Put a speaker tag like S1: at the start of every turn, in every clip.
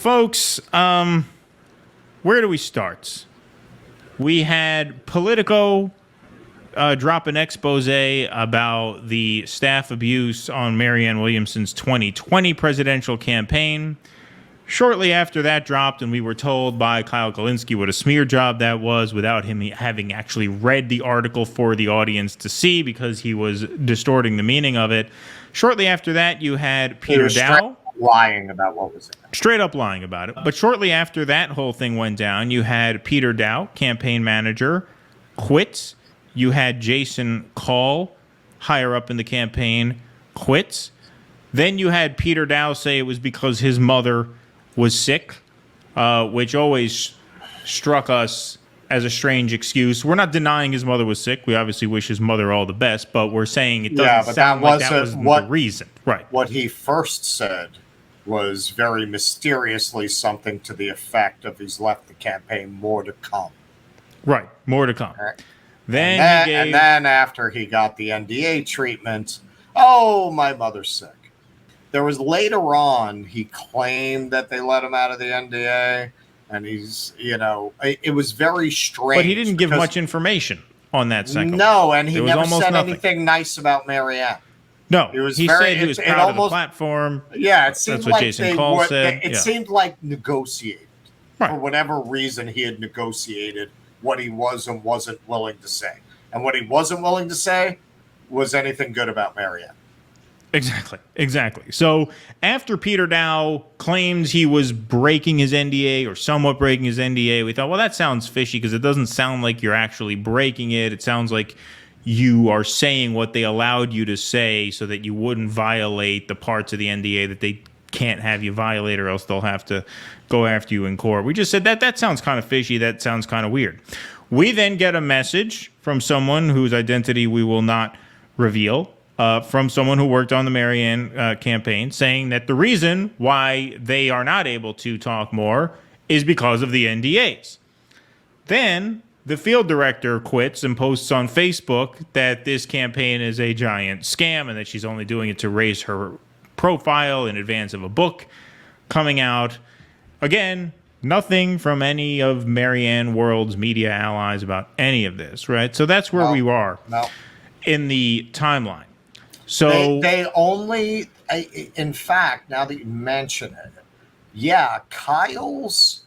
S1: Folks, where do we start? We had Politico drop an expose about the staff abuse on Marianne Williamson's 2020 presidential campaign. Shortly after that dropped, and we were told by Kyle Kulinski what a smear job that was without him having actually read the article for the audience to see because he was distorting the meaning of it. Shortly after that, you had Peter Dow.
S2: Lying about what was in it.
S1: Straight up lying about it. But shortly after that whole thing went down, you had Peter Dow, campaign manager, quits. You had Jason Call, higher up in the campaign, quits. Then you had Peter Dow say it was because his mother was sick, which always struck us as a strange excuse. We're not denying his mother was sick. We obviously wish his mother all the best, but we're saying it doesn't sound like that wasn't the reason. Right.
S2: What he first said was very mysteriously something to the effect of he's left the campaign, more to come.
S1: Right, more to come.
S2: Right.
S1: Then
S2: and then after he got the NDA treatment, oh, my mother's sick. There was later on, he claimed that they let him out of the NDA, and he's, it was very strange.
S1: But he didn't give much information on that second.
S2: No, and he never said anything nice about Marianne.
S1: No, he said he was proud of the platform.
S2: Yeah, it seemed
S1: that's what Jason Call said.
S2: It seemed like negotiated. Right. For whatever reason, he had negotiated what he was and wasn't willing to say. And what he wasn't willing to say was anything good about Marianne.
S1: Exactly. So after Peter Dow claims he was breaking his NDA or somewhat breaking his NDA, we thought, well, that sounds fishy because it doesn't sound like you're actually breaking it. It sounds like you are saying what they allowed you to say so that you wouldn't violate the parts of the NDA that they can't have you violate, or else they'll have to go after you in court. We just said that sounds kind of fishy. That sounds kind of weird. We then get a message from someone whose identity we will not reveal, from someone who worked on the Marianne campaign, saying that the reason why they are not able to talk more is because of the NDAs. Then the field director quits and posts on Facebook that this campaign is a giant scam and that she's only doing it to raise her profile in advance of a book coming out. Again, nothing from any of Marianne World's media allies about any of this, right? So that's where we are in the timeline. So
S2: they only, in fact, now that you mention it, Kyle's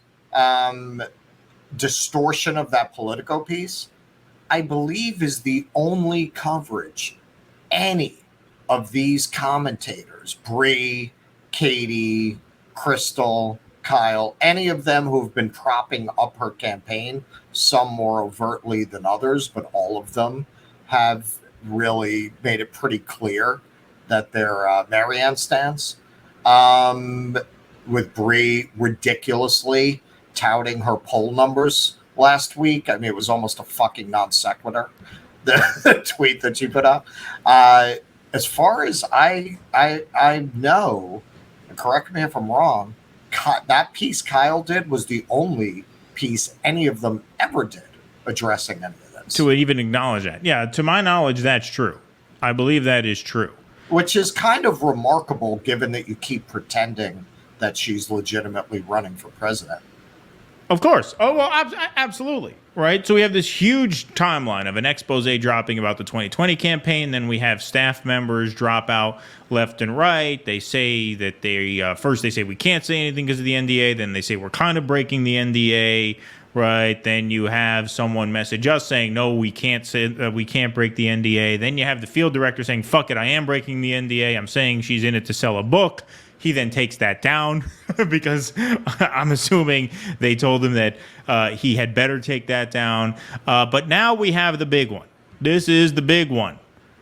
S2: distortion of that Politico piece, I believe, is the only coverage any of these commentators, Bree, Katie, Crystal, Kyle, any of them who have been propping up her campaign, some more overtly than others, but all of them have really made it pretty clear that they're Marianne stans. With Bree ridiculously touting her poll numbers last week. I mean, it was almost a fucking non sequitur, the tweet that she put up. As far as I know, and correct me if I'm wrong, that piece Kyle did was the only piece any of them ever did addressing any of this.
S1: To even acknowledge that. Yeah, to my knowledge, that's true. I believe that is true.
S2: Which is kind of remarkable given that you keep pretending that she's legitimately running for president.
S1: Of course. Oh, well, absolutely. Right. So we have this huge timeline of an expose dropping about the 2020 campaign. Then we have staff members drop out left and right. They say that first they say we can't say anything because of the NDA. Then they say we're kind of breaking the NDA. Right. Then you have someone message us saying, no, we can't say we can't break the NDA. Then you have the field director saying, fuck it, I am breaking the NDA. I'm saying she's in it to sell a book. He then takes that down because I'm assuming they told him that he had better take that down. But now we have the big one. This is the big one,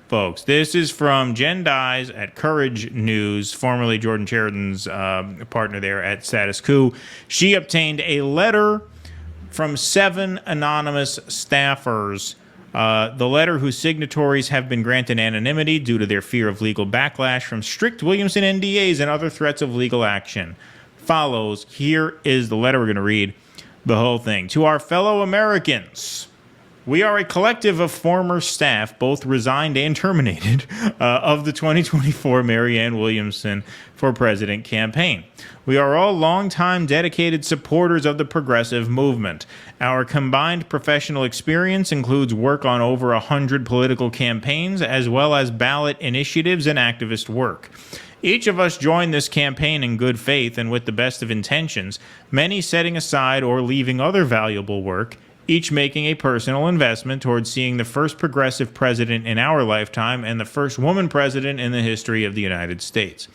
S1: folks. This is from Jen Dyes at Courage News, formerly Jordan Sheridan's partner there at Status Quo. She obtained a letter from 7 anonymous staffers. The letter, whose signatories have been granted anonymity due to their fear of legal backlash from strict Williamson NDAs and other threats of legal action, follows. Here is the letter. We're going to read the whole thing. To our fellow Americans, We are a collective of former staff, both resigned and terminated, of the 2024 Marianne Williamson for President campaign. We are all longtime dedicated supporters of the progressive movement. Our combined professional experience includes work on over 100 political campaigns, as well as ballot initiatives and activist work. Each of us joined this campaign in good faith and with the best of intentions, many setting aside or leaving other valuable work, each making a personal investment towards seeing the first progressive president in our lifetime and the first woman president in the history of the United States.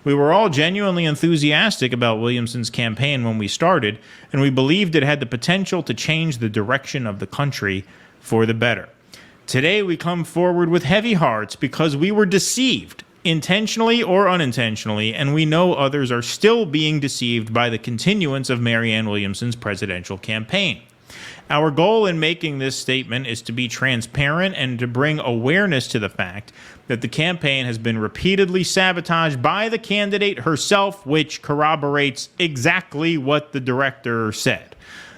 S1: We were all genuinely enthusiastic about Williamson's campaign when we started, and we believed it had the potential to change the direction of the country for the better. Today we come forward with heavy hearts because we were deceived, intentionally or unintentionally, and we know others are still being deceived by the continuance of Marianne Williamson's presidential campaign. Our goal in making this statement is to be transparent and to bring awareness to the fact that the campaign has been repeatedly sabotaged by the candidate herself, which corroborates exactly what the director said.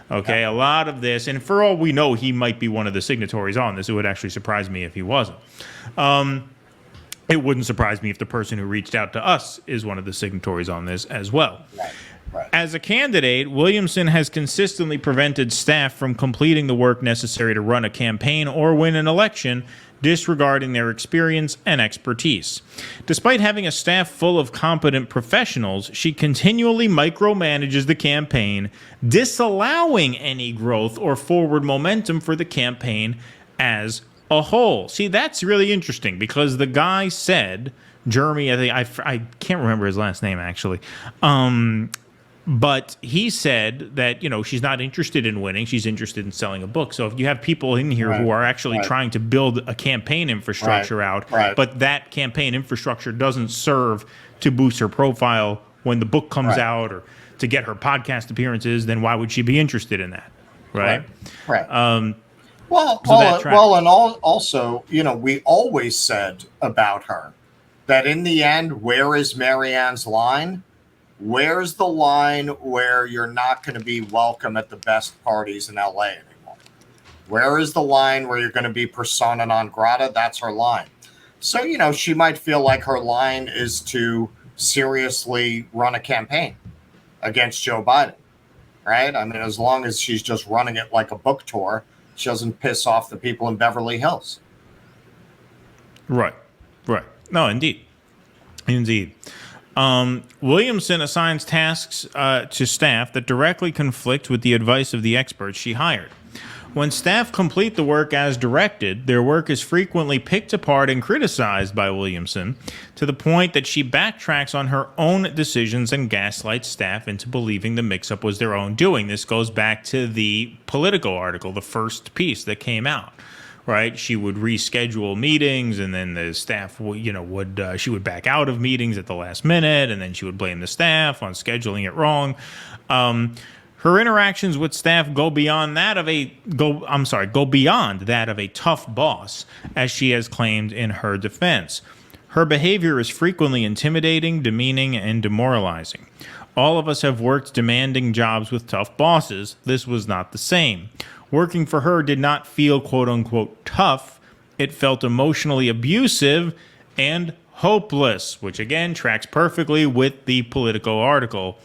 S1: Okay, a lot of this, and for all we know, he might be one of the signatories on this. It would actually surprise me if he wasn't. It wouldn't surprise me if the person who reached out to us is one of the signatories on this as well.
S2: Right.
S1: As a candidate, Williamson has consistently prevented staff from completing the work necessary to run a campaign or win an election, disregarding their experience and expertise. Despite having a staff full of competent professionals, she continually micromanages the campaign, disallowing any growth or forward momentum for the campaign as a whole. See, that's really interesting because the guy said, Jeremy, I can't remember his last name actually, but he said that, she's not interested in winning. She's interested in selling a book. So if you have people in here who are actually trying to build a campaign infrastructure out, but that campaign infrastructure doesn't serve to boost her profile when the book comes out or to get her podcast appearances, then why would she be interested in that? Right.
S2: And also, we always said about her that in the end, where is Marianne's line? Where's the line where you're not going to be welcome at the best parties in LA anymore? Where is the line where you're going to be persona non grata? That's her line. So, she might feel like her line is to seriously run a campaign against Joe Biden, right? I mean, as long as she's just running it like a book tour, she doesn't piss off the people in Beverly Hills.
S1: Right. No, indeed. Williamson assigns tasks to staff that directly conflict with the advice of the experts she hired. When staff complete the work as directed, their work is frequently picked apart and criticized by Williamson to the point that she backtracks on her own decisions and gaslights staff into believing the mix-up was their own doing. This goes back to the Politico article, the first piece that came out. Right, she would reschedule meetings, and then the staff, she would back out of meetings at the last minute, and then she would blame the staff on scheduling it wrong. Her interactions with staff go beyond that of a tough boss, as she has claimed in her defense. Her behavior is frequently intimidating, demeaning, and demoralizing. All of us have worked demanding jobs with tough bosses. This was not the same. Working for her did not feel quote-unquote tough. It felt emotionally abusive and hopeless, which again tracks perfectly with the Politico article.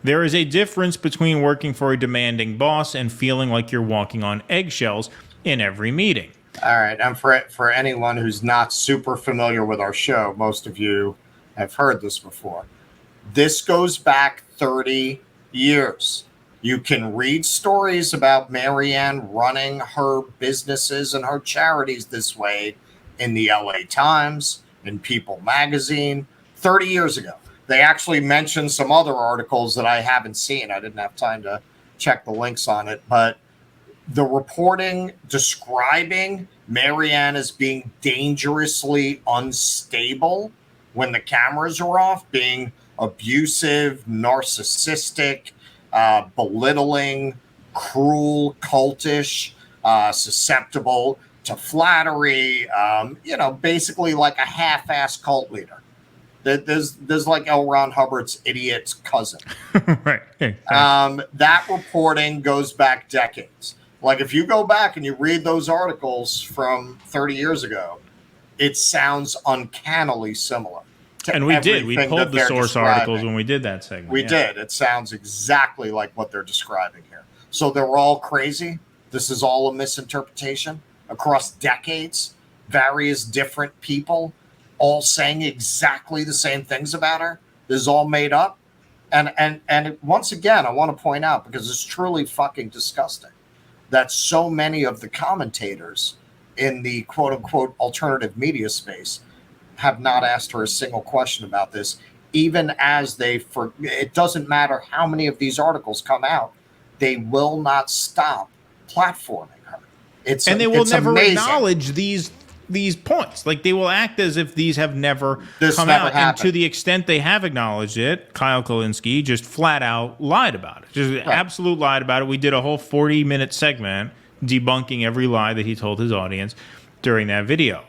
S1: There is a difference between working for a demanding boss and feeling like you're walking on eggshells in every meeting.
S2: All right, and for anyone who's not super familiar with our show, most of you have heard this before. This goes back 30 years. You can read stories about Marianne running her businesses and her charities this way in the LA Times, in People magazine, 30 years ago. They actually mentioned some other articles that I haven't seen. I didn't have time to check the links on it, but the reporting describing Marianne as being dangerously unstable when the cameras are off, being abusive, narcissistic, belittling, cruel, cultish, susceptible to flattery, basically like a half-ass cult leader. There's like L. Ron Hubbard's idiot's cousin.
S1: Right.
S2: That reporting goes back decades. Like, if you go back and you read those articles from 30 years ago, it sounds uncannily similar.
S1: And we did. We pulled the source articles when we did that segment.
S2: We did. It sounds exactly like what they're describing here. So they're all crazy. This is all a misinterpretation across decades. Various different people all saying exactly the same things about her. This is all made up. And once again, I want to point out, because it's truly fucking disgusting, that so many of the commentators in the quote-unquote alternative media space have not asked her a single question about this, even as it doesn't matter how many of these articles come out, they will not stop platforming her.
S1: They will never
S2: amazing.
S1: Acknowledge these points. Like, they will act as if these have never come out.
S2: Happened.
S1: And to the extent they have acknowledged it, Kyle Kulinski just flat out lied about it. Just absolute lied about it. We did a whole 40-minute segment debunking every lie that he told his audience during that video.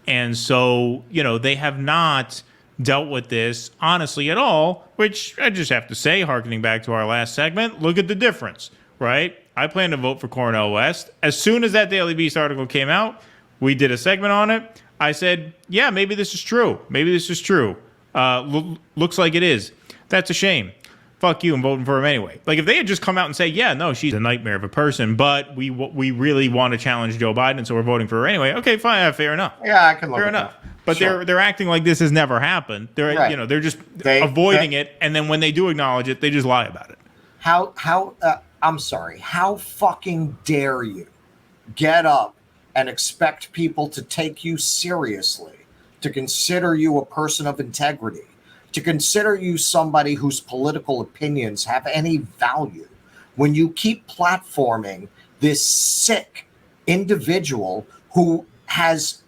S1: And so, they have not dealt with this honestly at all, which I just have to say, hearkening back to our last segment, look at the difference, right? I plan to vote for Cornel West. As soon as that Daily Beast article came out, we did a segment on it. I said, yeah, maybe this is true. Maybe this is true. Looks like it is. That's a shame. Fuck you, I'm voting for him anyway. Like, if they had just come out and say, yeah, no, she's a nightmare of a person, but we really want to challenge Joe Biden, so we're voting for her anyway. Okay, fine, fair enough.
S2: Yeah, I can look
S1: fair
S2: at
S1: enough.
S2: that.
S1: But
S2: sure.
S1: they're acting like this has never happened. They're they're just avoiding it, and then when they do acknowledge it, they just lie about it.
S2: I'm sorry. How fucking dare you get up and expect people to take you seriously, to consider you a person of integrity, to consider you somebody whose political opinions have any value, when you keep platforming this sick individual who has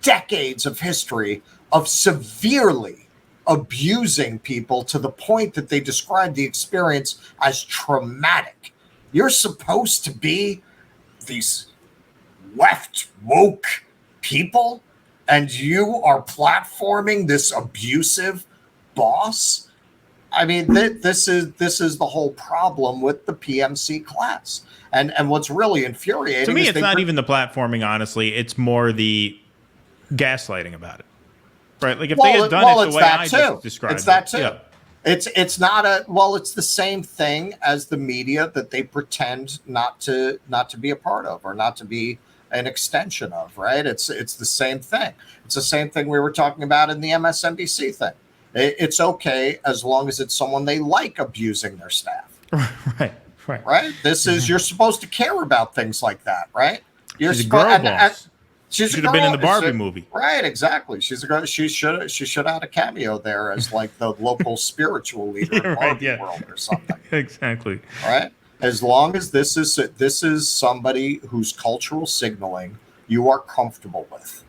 S2: decades of history of severely abusing people to the point that they describe the experience as traumatic. You're supposed to be these left woke people, and you are platforming this abusive boss. I mean, this is the whole problem with the PMC class. And what's really infuriating
S1: to me, it's not even the platforming, honestly. It's more the gaslighting about it. Right? Like, if they had done it the way I just described it.
S2: It's that too.
S1: Yeah.
S2: It's not it's the same thing as the media that they pretend not to be a part of, or not to be an extension of, right? It's the same thing. It's the same thing we were talking about in the MSNBC thing. It's okay as long as it's someone they like abusing their staff. Right. This is, you're supposed to care about things like that, right?
S1: She's a girl boss.
S2: She
S1: should have been in the Barbie movie.
S2: Right, exactly. She's a girl. She should have had a cameo there as like the local spiritual leader in Barbie world or something.
S1: Exactly.
S2: Right. As long as this is somebody whose cultural signaling you are comfortable with,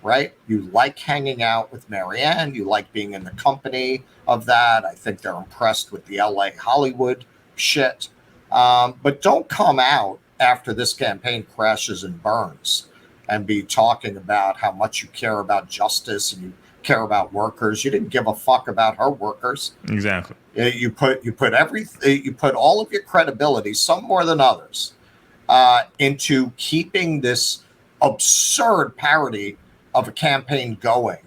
S2: right? You like hanging out with Marianne. You like being in the company of that. I think they're impressed with the LA Hollywood shit. But don't come out after this campaign crashes and burns and be talking about how much you care about justice and you care about workers. You didn't give a fuck about her workers.
S1: Exactly.
S2: You put all of your credibility, some more than others, into keeping this absurd parody of a campaign going,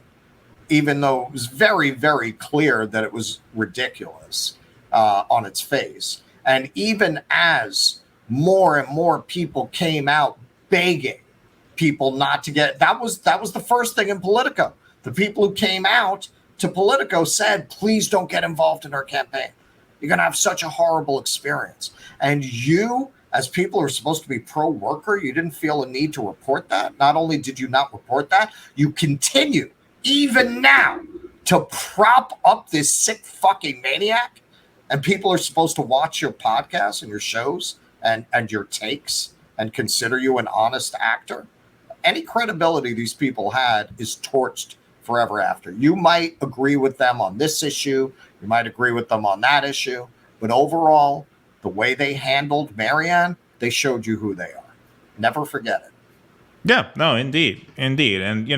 S2: even though it was very, very clear that it was ridiculous on its face. And even as more and more people came out begging people not to get, that was the first thing in Politico. The people who came out to Politico said, please don't get involved in our campaign. You're going to have such a horrible experience. And you, as people who are supposed to be pro-worker, you didn't feel a need to report that. Not only did you not report that, you continue, even now, to prop up this sick fucking maniac. And people are supposed to watch your podcasts and your shows and your takes and consider you an honest actor. Any credibility these people had is torched forever after. You might agree with them on this issue. You might agree with them on that issue. But overall, the way they handled Marianne, they showed you who they are. Never forget it.
S1: Yeah, no, indeed. Indeed. And,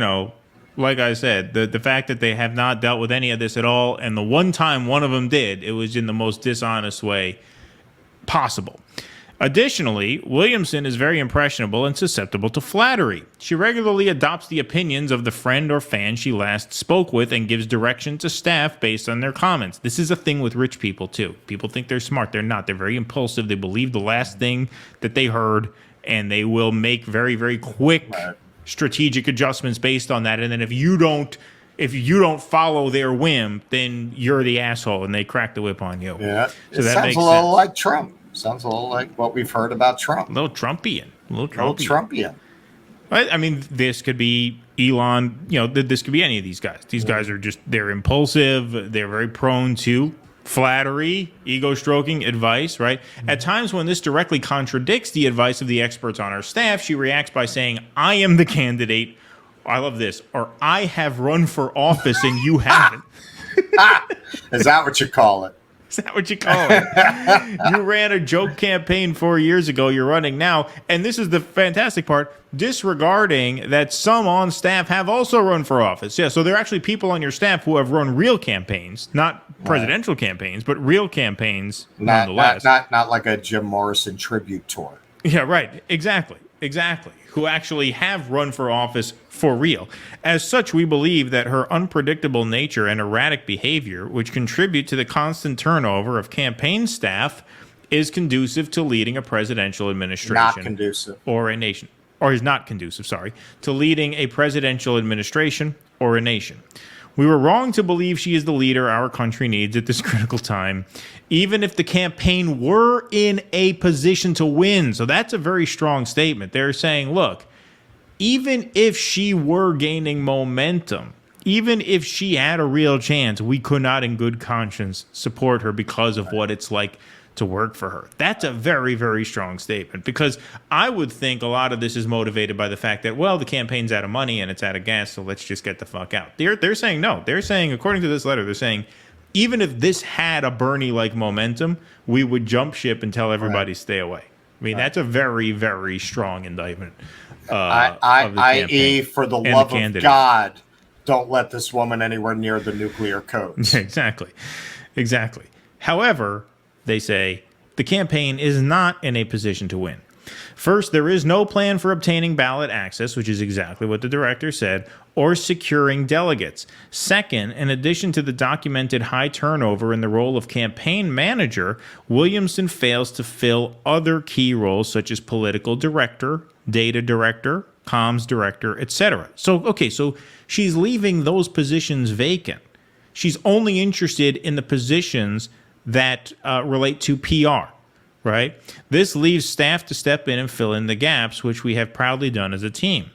S1: like I said, the fact that they have not dealt with any of this at all, and the one time one of them did, it was in the most dishonest way possible. Additionally, Williamson is very impressionable and susceptible to flattery. She regularly adopts the opinions of the friend or fan she last spoke with and gives direction to staff based on their comments. This is a thing with rich people, too. People think they're smart. They're not. They're very impulsive. They believe the last thing that they heard, and they will make very, very quick strategic adjustments based on that. And then if you don't follow their whim, then you're the asshole, and they crack the whip on you.
S2: Yeah,
S1: so
S2: it
S1: that
S2: sounds
S1: makes
S2: a little
S1: sense.
S2: like Trump. Sounds a little like what we've heard about Trump.
S1: A little Trumpian.
S2: Trumpian.
S1: I mean, this could be Elon. This could be any of these guys. These guys are they're impulsive. They're very prone to flattery, ego stroking, advice, right? At times when this directly contradicts the advice of the experts on her staff, she reacts by saying, I am the candidate. I love this. Or I have run for office and you haven't.
S2: Is that what you call it?
S1: Is that what you call it? You ran a joke campaign 4 years ago. You're running now. And this is the fantastic part, disregarding that some on staff have also run for office. Yeah, so there are actually people on your staff who have run real campaigns, not presidential campaigns, but real campaigns nonetheless.
S2: Not like a Jim Morrison tribute tour.
S1: Yeah, right. Exactly. Who actually have run for office for real. As such, we believe that her unpredictable nature and erratic behavior, which contribute to the constant turnover of campaign staff, is conducive to leading a presidential administration.
S2: Not conducive.
S1: Or a nation. Or is not conducive, to leading a presidential administration or a nation. We were wrong to believe she is the leader our country needs at this critical time, even if the campaign were in a position to win. So that's a very strong statement. They're saying, look, even if she were gaining momentum, even if she had a real chance, we could not in good conscience support her because of what it's like to work for her. That's a very, very strong statement, because I would think a lot of this is motivated by the fact that, well, the campaign's out of money and it's out of gas, so let's just get the fuck out. They're saying no. They're saying, according to this letter, they're saying, even if this had a Bernie-like momentum, we would jump ship and tell everybody stay away. I mean, that's a very, very strong indictment.
S2: I.e., for the love of God, don't let this woman anywhere near the nuclear codes.
S1: Exactly. However, they say the campaign is not in a position to win. First, there is no plan for obtaining ballot access, which is exactly what the director said, or securing delegates. Second, in addition to the documented high turnover in the role of campaign manager, Williamson fails to fill other key roles such as political director, data director, comms director, etc. So she's leaving those positions vacant. She's only interested in the positions that relate to PR, right? This leaves staff to step in and fill in the gaps, which we have proudly done as a team.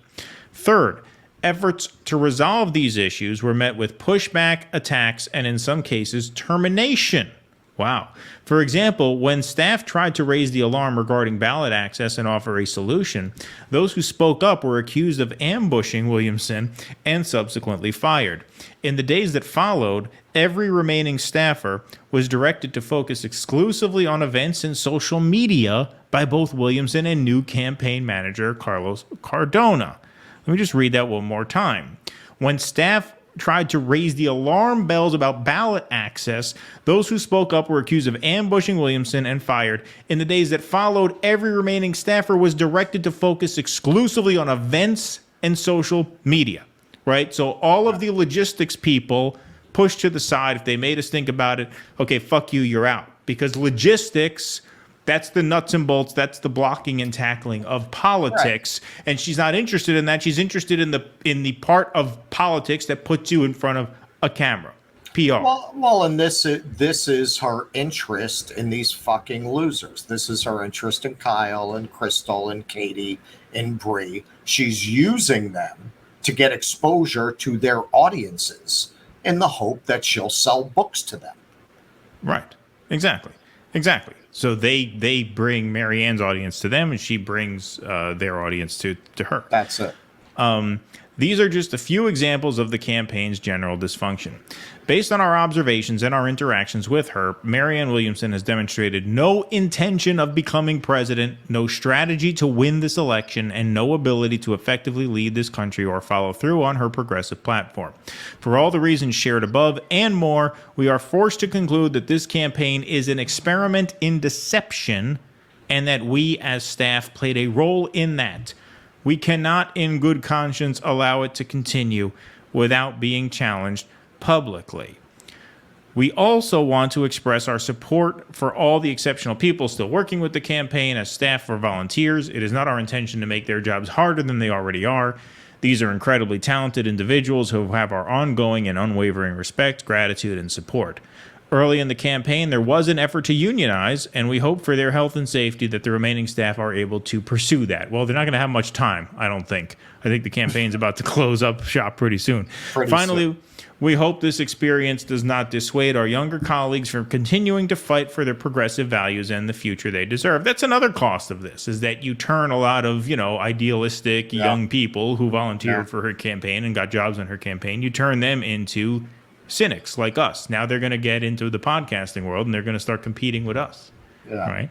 S1: Third, efforts to resolve these issues were met with pushback, attacks, and in some cases, termination. Wow. For example, when staff tried to raise the alarm regarding ballot access and offer a solution, those who spoke up were accused of ambushing Williamson and subsequently fired. In the days that followed, every remaining staffer was directed to focus exclusively on events in social media by both Williamson and new campaign manager Carlos Cardona. Let me just read that one more time. When staff tried to raise the alarm bells about ballot access, those who spoke up were accused of ambushing Williamson and fired. In the days that followed, every remaining staffer was directed to focus exclusively on events and social media, right? So all of the logistics people pushed to the side. If they made us think about it, okay, fuck you, you're out. Because logistics, that's the nuts and bolts, that's the blocking and tackling of politics. Right. And she's not interested in that. She's interested in the part of politics that puts you in front of a camera. PR.
S2: Well, and this is her interest in these fucking losers. This is her interest in Kyle and Crystal and Katie and Bree. She's using them to get exposure to their audiences in the hope that she'll sell books to them. Right.
S1: Exactly. So they bring Marianne's audience to them, and she brings their audience to her.
S2: That's it.
S1: These are just a few examples of the campaign's general dysfunction. Based on our observations and our interactions with her, Marianne Williamson has demonstrated no intention of becoming president, no strategy to win this election, and no ability to effectively lead this country or follow through on her progressive platform. For all the reasons shared above and more, we are forced to conclude that this campaign is an experiment in deception and that we as staff played a role in that. We cannot in good conscience allow it to continue without being challenged publicly. We also want to express our support for all the exceptional people still working with the campaign as staff or volunteers. It is not our intention to make their jobs harder than they already are. These are incredibly talented individuals who have our ongoing and unwavering respect, gratitude, and support. Early in the campaign, there was an effort to unionize, and we hope for their health and safety that the remaining staff are able to pursue that. Well, they're not going to have much time, I don't think. I think the campaign's about to close up shop pretty soon. Finally, we hope this experience does not dissuade our younger colleagues from continuing to fight for their progressive values and the future they deserve. That's another cost of this, is that you turn a lot of, idealistic young people who volunteered for her campaign and got jobs on her campaign, you turn them into cynics like us. Now they're going to get into the podcasting world and they're going to start competing with us. Yeah. Right?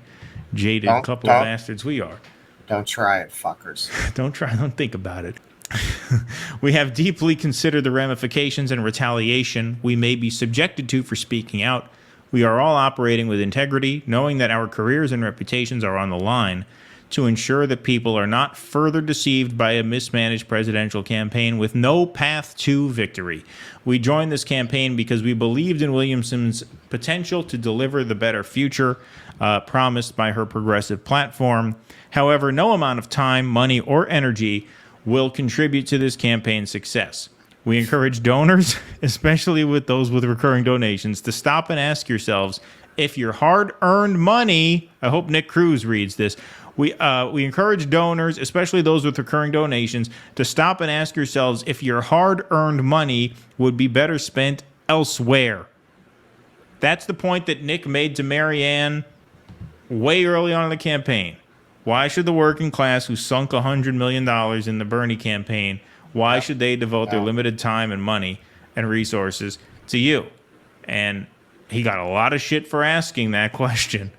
S1: Jaded couple of bastards we are.
S2: Don't try it, fuckers.
S1: Don't think about it. We have deeply considered the ramifications and retaliation we may be subjected to for speaking out. We are all operating with integrity, knowing that our careers and reputations are on the line, to ensure that people are not further deceived by a mismanaged presidential campaign with no path to victory. We joined this campaign because we believed in Williamson's potential to deliver the better future promised by her progressive platform. However, no amount of time, money, or energy will contribute to this campaign's success. We encourage donors, especially with those with recurring donations, to stop and ask yourselves if your hard-earned money, I hope Nick Cruz reads this, we encourage donors, especially those with recurring donations, to stop and ask yourselves if your hard-earned money would be better spent elsewhere. That's the point that Nick made to Marianne way early on in the campaign. Why should the working class who sunk $100 million in the Bernie campaign, why should they devote their limited time and money and resources to you? And he got a lot of shit for asking that question.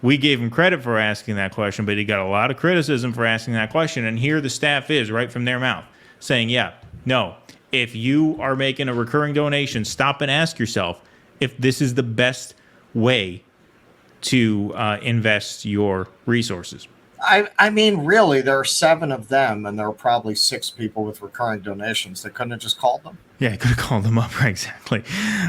S1: We gave him credit for asking that question, but he got a lot of criticism for asking that question. And here the staff is, right from their mouth, saying, no, if you are making a recurring donation, stop and ask yourself if this is the best way to invest your resources.
S2: I mean, really, there are 7 of them, and there are probably 6 people with recurring donations. They couldn't have just called them?
S1: Yeah, I could have called them up, right, exactly.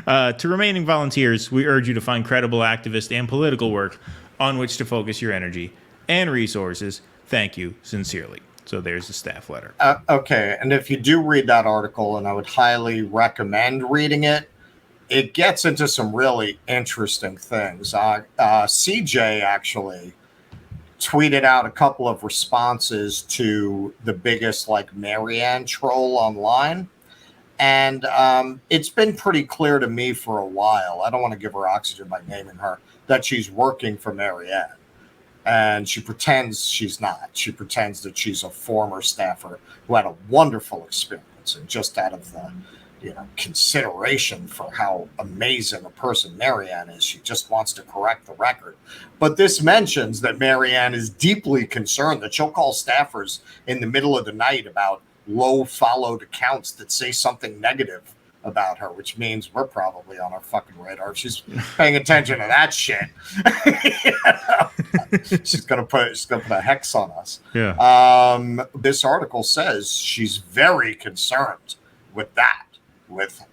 S1: To remaining volunteers, we urge you to find credible activist and political work on which to focus your energy and resources. Thank you sincerely. So there's the staff letter.
S2: Okay, and if you do read that article, and I would highly recommend reading it, it gets into some really interesting things. CJ actually tweeted out a couple of responses to the biggest Marianne troll online. And it's been pretty clear to me for a while, I don't want to give her oxygen by naming her, that she's working for Marianne. And she pretends she's not. She pretends that she's a former staffer who had a wonderful experience. And just out of the consideration for how amazing a person Marianne is, she just wants to correct the record. But this mentions that Marianne is deeply concerned that she'll call staffers in the middle of the night about low followed accounts that say something negative about her, which means we're probably on our fucking radar. She's paying attention to that shit. She's gonna put a hex on us.
S1: Yeah.
S2: This article says she's very concerned with that, with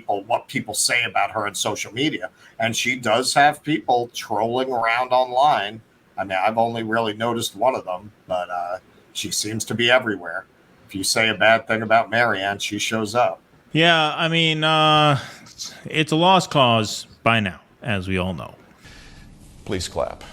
S2: what people say about her on social media. And she does have people trolling around online. I mean, I've only really noticed one of them, but she seems to be everywhere. If you say a bad thing about Marianne, she shows up.
S1: Yeah, I mean, it's a lost cause by now, as we all know.
S3: Please clap.